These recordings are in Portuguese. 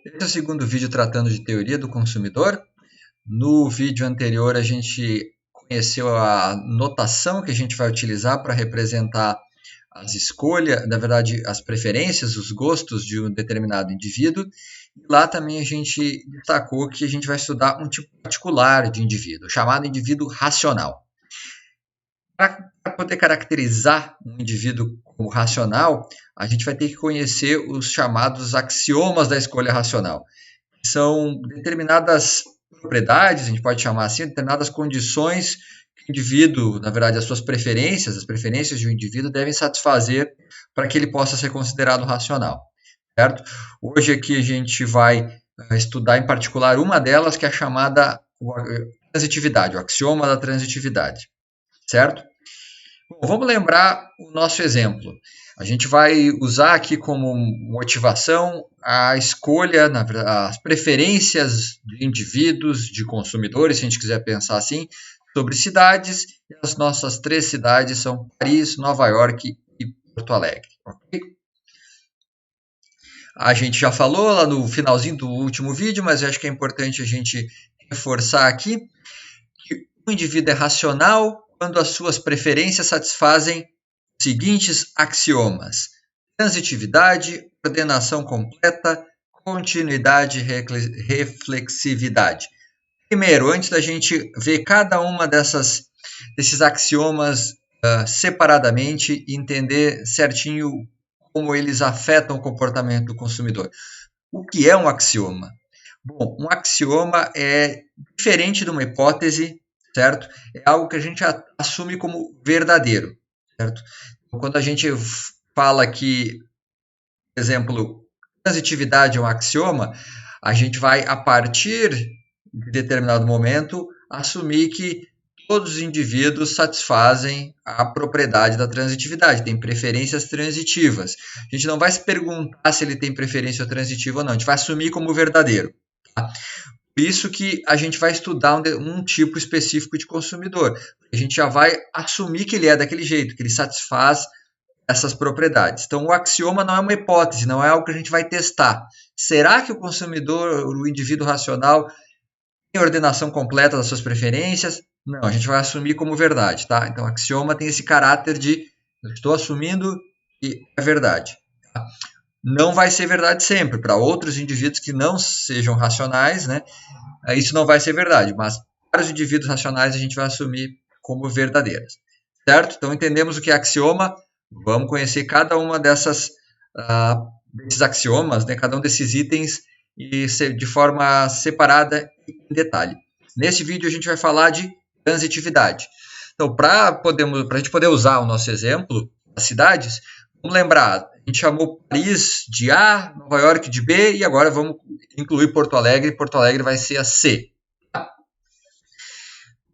Esse é o segundo vídeo tratando de teoria do consumidor. No vídeo anterior a gente conheceu a notação que a gente vai utilizar para representar as escolhas, na verdade as preferências, os gostos de um determinado indivíduo. E lá também a gente destacou que a gente vai estudar um tipo particular de indivíduo, chamado indivíduo racional. Para poder caracterizar um indivíduo como racional, a gente vai ter que conhecer os chamados axiomas da escolha racional. São determinadas propriedades, a gente pode chamar assim, determinadas condições que o indivíduo, na verdade, as suas preferências, as preferências de um indivíduo devem satisfazer para que ele possa ser considerado racional, certo? Hoje aqui a gente vai estudar em particular uma delas, que é a chamada transitividade, o axioma da transitividade, certo? Bom, vamos lembrar o nosso exemplo. A gente vai usar aqui como motivação a escolha, as preferências de indivíduos, de consumidores, se a gente quiser pensar assim, sobre cidades. E as nossas 3 cidades são Paris, Nova York e Porto Alegre. Okay? A gente já falou lá no finalzinho do último vídeo, mas eu acho que é importante a gente reforçar aqui que o indivíduo é racional quando as suas preferências satisfazem os seguintes axiomas: transitividade, ordenação completa, continuidade e reflexividade. Primeiro, antes da gente ver cada uma desses axiomas separadamente e entender certinho como eles afetam o comportamento do consumidor. O que é um axioma? Bom, um axioma é diferente de uma hipótese, certo? É algo que a gente assume como verdadeiro, certo? Então, quando a gente fala que, por exemplo, transitividade é um axioma, a gente vai, a partir de determinado momento, assumir que todos os indivíduos satisfazem a propriedade da transitividade, tem preferências transitivas. A gente não vai se perguntar se ele tem preferência transitiva ou não, a gente vai assumir como verdadeiro. Tá? Por isso que a gente vai estudar um tipo específico de consumidor. A gente já vai assumir que ele é daquele jeito, que ele satisfaz essas propriedades. Então, o axioma não é uma hipótese, não é algo que a gente vai testar. Será que o consumidor, o indivíduo racional, tem ordenação completa das suas preferências? Não, a gente vai assumir como verdade, tá? Então, o axioma tem esse caráter de eu estou assumindo que é verdade. Tá? Não vai ser verdade sempre. Para outros indivíduos que não sejam racionais, né, isso não vai ser verdade. Mas para os indivíduos racionais, a gente vai assumir como verdadeiras. Certo? Então, entendemos o que é axioma. Vamos conhecer cada uma desses axiomas, né, cada um desses itens e de forma separada em detalhe. Nesse vídeo a gente vai falar de transitividade. Então, para a gente poder usar o nosso exemplo das cidades, vamos lembrar, a gente chamou Paris de A, Nova York de B e agora vamos incluir Porto Alegre. Porto Alegre vai ser a C.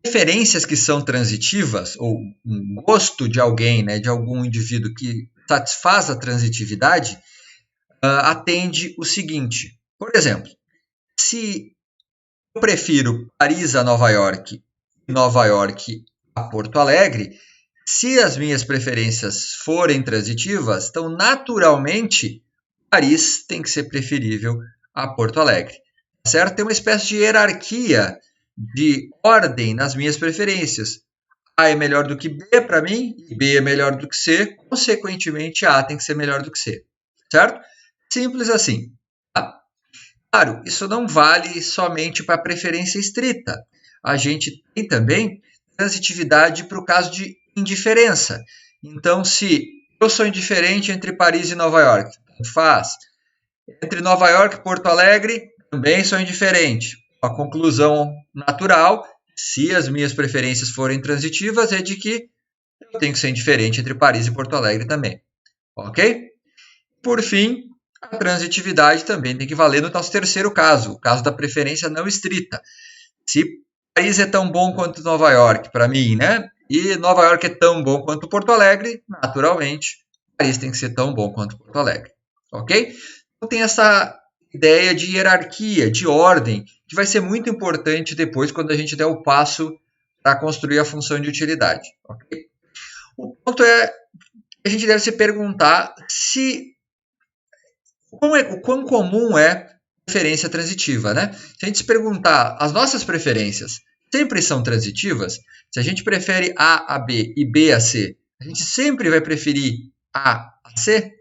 Preferências que são transitivas, ou um gosto de alguém, né, de algum indivíduo que satisfaz a transitividade, atende o seguinte. Por exemplo, se eu prefiro Paris a Nova York e Nova York a Porto Alegre, se as minhas preferências forem transitivas, então naturalmente Paris tem que ser preferível a Porto Alegre. Certo? Tem uma espécie de hierarquia de ordem nas minhas preferências. A é melhor do que B para mim, e B é melhor do que C, consequentemente A tem que ser melhor do que C. Certo? Simples assim. Tá? Claro, isso não vale somente para preferência estrita. A gente tem também transitividade para o caso de indiferença. Então, se eu sou indiferente entre Paris e Nova York, tanto faz. Entre Nova York e Porto Alegre, também sou indiferente. A conclusão natural, se as minhas preferências forem transitivas, é de que eu tenho que ser indiferente entre Paris e Porto Alegre também. Ok? Por fim, a transitividade também tem que valer no nosso terceiro caso, o caso da preferência não estrita. Se Paris é tão bom quanto Nova York, para mim, né? E Nova York é tão bom quanto Porto Alegre, naturalmente, Paris tem que ser tão bom quanto Porto Alegre. Ok? Então tem essa ideia de hierarquia, de ordem, que vai ser muito importante depois quando a gente der o passo para construir a função de utilidade. Okay? O ponto é que a gente deve se perguntar o quão comum é preferência transitiva, né? Se a gente se perguntar, as nossas preferências sempre são transitivas? Se a gente prefere A a B e B a C, a gente sempre vai preferir A a C?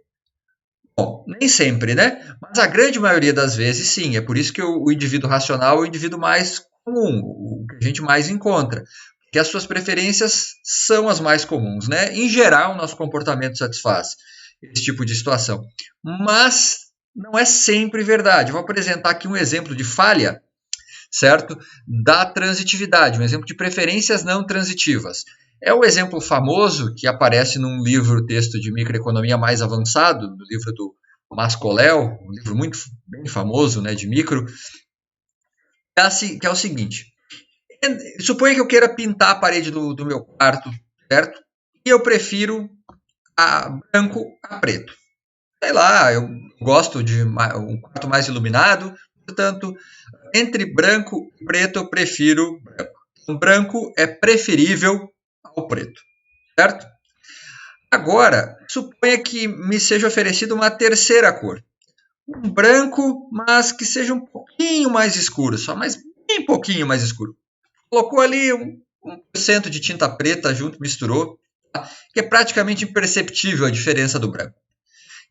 Bom, nem sempre, né? Mas a grande maioria das vezes, sim. É por isso que o indivíduo racional é o indivíduo mais comum, o que a gente mais encontra. Porque as suas preferências são as mais comuns, né? Em geral, o nosso comportamento satisfaz esse tipo de situação. Mas não é sempre verdade. Eu vou apresentar aqui um exemplo de falha, certo? Da transitividade, um exemplo de preferências não transitivas. É o exemplo famoso que aparece num livro texto de microeconomia mais avançado, no livro do Mascoléu, um livro muito bem famoso, né, de micro, que é o seguinte: suponha que eu queira pintar a parede do meu quarto, certo? E eu prefiro branco a preto. Sei lá, eu gosto de um quarto mais iluminado, portanto, entre branco e preto eu prefiro branco. O branco é preferível ao preto, certo? Agora, suponha que me seja oferecida uma terceira cor. Um branco, mas que seja um pouquinho mais escuro, só mais bem pouquinho mais escuro. Colocou ali 1% de tinta preta junto, misturou, tá? Que é praticamente imperceptível a diferença do branco.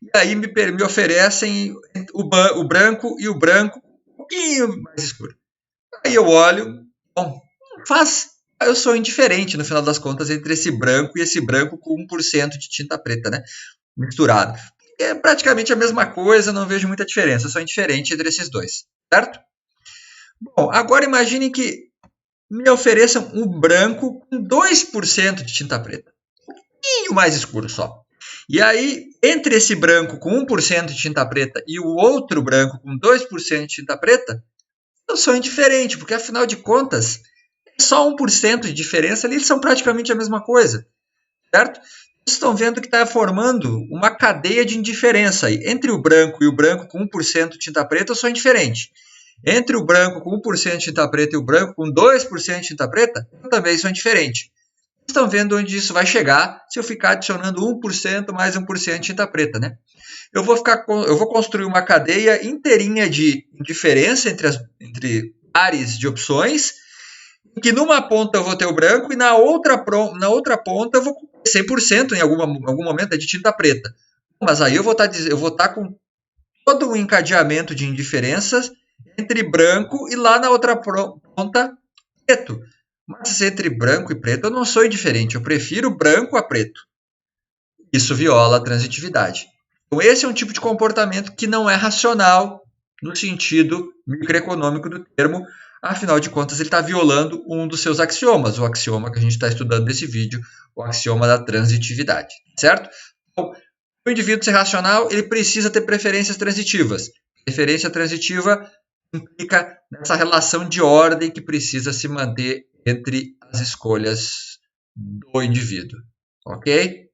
E aí me oferecem o branco e o branco um pouquinho mais escuro. Aí eu olho, bom, eu sou indiferente no final das contas entre esse branco e esse branco com 1% de tinta preta, né? Misturado. É praticamente a mesma coisa, não vejo muita diferença, eu sou indiferente entre esses dois, certo? Bom, agora imagine que me ofereçam um branco com 2% de tinta preta. Um pouquinho mais escuro só. E aí, entre esse branco com 1% de tinta preta e o outro branco com 2% de tinta preta, eu sou indiferente, porque afinal de contas, é só 1% de diferença ali, eles são praticamente a mesma coisa, certo? Vocês estão vendo que está formando uma cadeia de indiferença aí. Entre o branco e o branco com 1% de tinta preta, eu sou indiferente. Entre o branco com 1% de tinta preta e o branco com 2% de tinta preta, eu também sou indiferente. Vocês estão vendo onde isso vai chegar se eu ficar adicionando 1% mais 1% de tinta preta, né? Eu vou construir uma cadeia inteirinha de indiferença entre pares de opções, que numa ponta eu vou ter o branco e na outra ponta eu vou ter 100% em algum momento de tinta preta. Mas aí eu vou estar com todo um encadeamento de indiferenças entre branco e lá na outra ponta preto. Mas entre branco e preto eu não sou indiferente, eu prefiro branco a preto. Isso viola a transitividade. Então esse é um tipo de comportamento que não é racional no sentido microeconômico do termo. Afinal de contas, ele está violando um dos seus axiomas, o axioma que a gente está estudando nesse vídeo, o axioma da transitividade, certo? Então, o indivíduo ser racional, ele precisa ter preferências transitivas. Preferência transitiva implica nessa relação de ordem que precisa se manter entre as escolhas do indivíduo, ok?